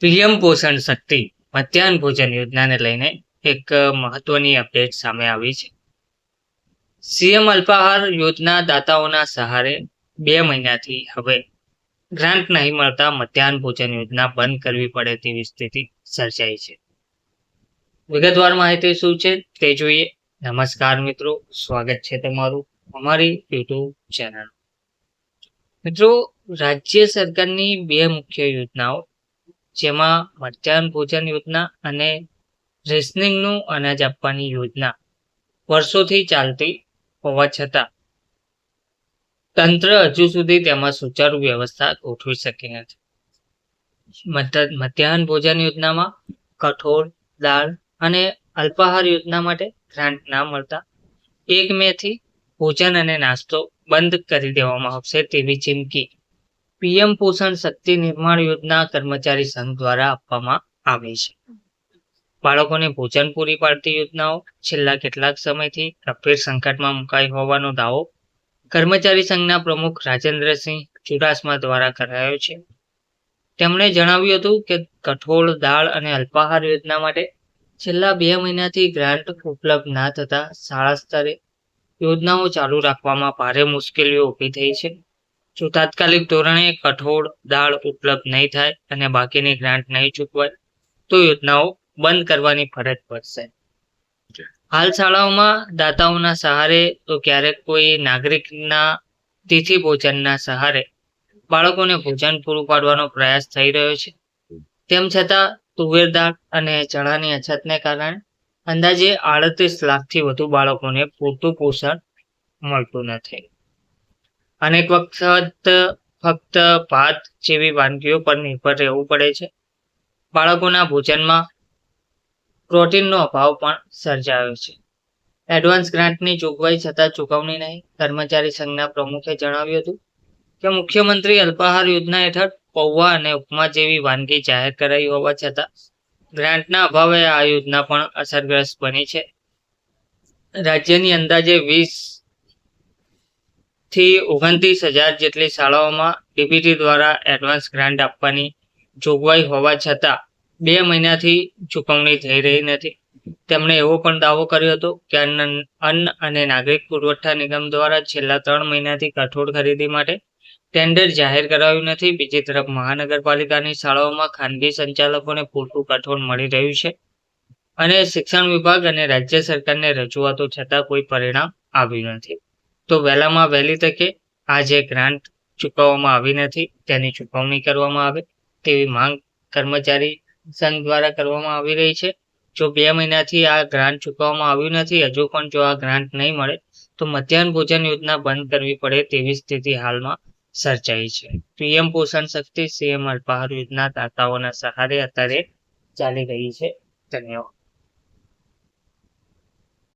PM પોષણ શક્તિ મધ્યાહન ભોજન યોજનાને લઈને એક મહત્વની અપડેટ સામે આવી છે. સીએમ અલ્પાહાર યોજના દાતાઓના સહારે 2 મહિનાથી હવે ગ્રાન્ટ નહીં મળતા મધ્યાહન ભોજન યોજના બંધ કરવી પડે તેવી સ્થિતિ સર્જાઈ છે. વિગતવાર માહિતી શું છે તે જોઈએ. નમસ્કાર મિત્રો, સ્વાગત છે તમારું અમારી યુટ્યુબ ચેનલ. મિત્રો, રાજ્ય સરકારની 2 મુખ્ય યોજનાઓ, જેમાં મધ્યાહન ભોજન યોજના અને રેશનિંગનું અનાજ આપવાની યોજના વર્ષોથી ચાલતી હોવા છતાં તંત્ર હજુ સુધી તેમાં સુચારુ વ્યવસ્થા ગોઠવી શકી નથી. મધ્યાહન ભોજન યોજનામાં કઠોળ, દાળ અને અલ્પાહાર યોજના માટે ગ્રાન્ટ ના મળતા 1 મે થી ભોજન અને નાસ્તો બંધ કરી દેવામાં આવશે તેવી ચીમકી પીએમ પોષણ શક્તિ નિર્માણ યોજના કર્મચારી સંઘ દ્વારા આપવામાં આવી છે. બાળકોને ભોજન પૂરી પાડતી યોજનાઓ છેલ્લા કેટલાક સમયથી ગંભીર સંકટમાં મુકાઈ હોવાનો દાવો કર્મચારી સંઘના પ્રમુખ રાજેન્દ્રસિંહ ચુડાસમા દ્વારા કરાયો છે. તેમણે જણાવ્યું હતું કે કઠોળ, દાળ અને અલ્પાહાર યોજના માટે છેલ્લા 2 મહિનાથી ગ્રાન્ટ ઉપલબ્ધ ના થતા શાળા સ્તરે યોજનાઓ ચાલુ રાખવામાં ભારે મુશ્કેલીઓ ઊભી થઈ છે. જો તાત્કાલિક ધોરણે કઠોળ, દાળ ઉપલબ્ધ નહીં થાય અને બાકીની ગ્રાન્ટ નહીં ચૂકવાય તો યોજનાઓ બંધ કરવાની ફરજ પડશે. હાલ શાળાઓમાં દાતાઓના સહારે તો ક્યારેક કોઈ નાગરિકના તિથિ ભોજનના સહારે બાળકોને ભોજન પૂરું પાડવાનો પ્રયાસ થઈ રહ્યો છે. તેમ છતાં તુવેર દાળ અને ચણાની અછતને કારણે અંદાજે 38 લાખથી વધુ બાળકોને પૂરતું પોષણ મળતું નથી. અનેક વખત ફક્ત ભાત જેવી વાનગીઓ પર નિર્ભર રહેવું પડે છે. બાળકોના ભોજનમાં પ્રોટીનનો અભાવ પણ સર્જાયો છે. એડવાન્સ ગ્રાન્ટની જોગવાઈ છતાં ચૂકવણી નહીં. કર્મચારી સંઘના પ્રમુખે જણાવ્યું હતું કે મુખ્યમંત્રી અલ્પાહાર યોજના હેઠળ પૌવા અને ઉપમા જેવી વાનગી જાહેર કરાઈ હોવા છતાં ગ્રાન્ટના અભાવે આ યોજના પણ અસરગ્રસ્ત બની છે. રાજ્યની અંદાજે 20 થી 29,000 જેટલી શાળાઓમાં ડીબીટી દ્વારા એડવાન્સ ગ્રાન્ટ આપવાની જોગવાઈ હોવા છતાં 2 મહિનાથી ચૂકવણી થઈ રહી નથી. તેમણે એવો પણ દાવો કર્યો હતો કે અન્ન અને નાગરિક પુરવઠા નિગમ દ્વારા છેલ્લા 3 મહિનાથી કઠોળ ખરીદી માટે ટેન્ડર જાહેર કરાયું નથી. બીજી તરફ મહાનગરપાલિકાની શાળાઓમાં ખાનગી સંચાલકોને પૂરતું કઠોળ મળી રહ્યું છે અને શિક્ષણ વિભાગ અને રાજ્ય સરકારને રજૂઆતો છતાં કોઈ પરિણામ આવ્યું નથી. તો વહેલામાં વહેલી તકે આ જે ગ્રાન્ટ ચૂકવવામાં આવી નથી તેની ચૂકવણી કરવામાં આવે તેવી માંગ કર્મચારી સંઘ દ્વારા કરવામાં આવી રહી છે. જો 2 મહિનાથી આ ગ્રાન્ટ ચૂકવવામાં આવ્યું નથી, હજુ પણ જો આ ગ્રાન્ટ નહીં મળે તો મધ્યાહન ભોજન યોજના બંધ કરવી પડે તેવી સ્થિતિ હાલમાં સર્જાઈ છે. પીએમ પોષણ શક્તિ સીએમ અલ્પાહાર યોજના દાતાઓના સહારે અત્યારે ચાલી રહી છે. ધન્યવાદ.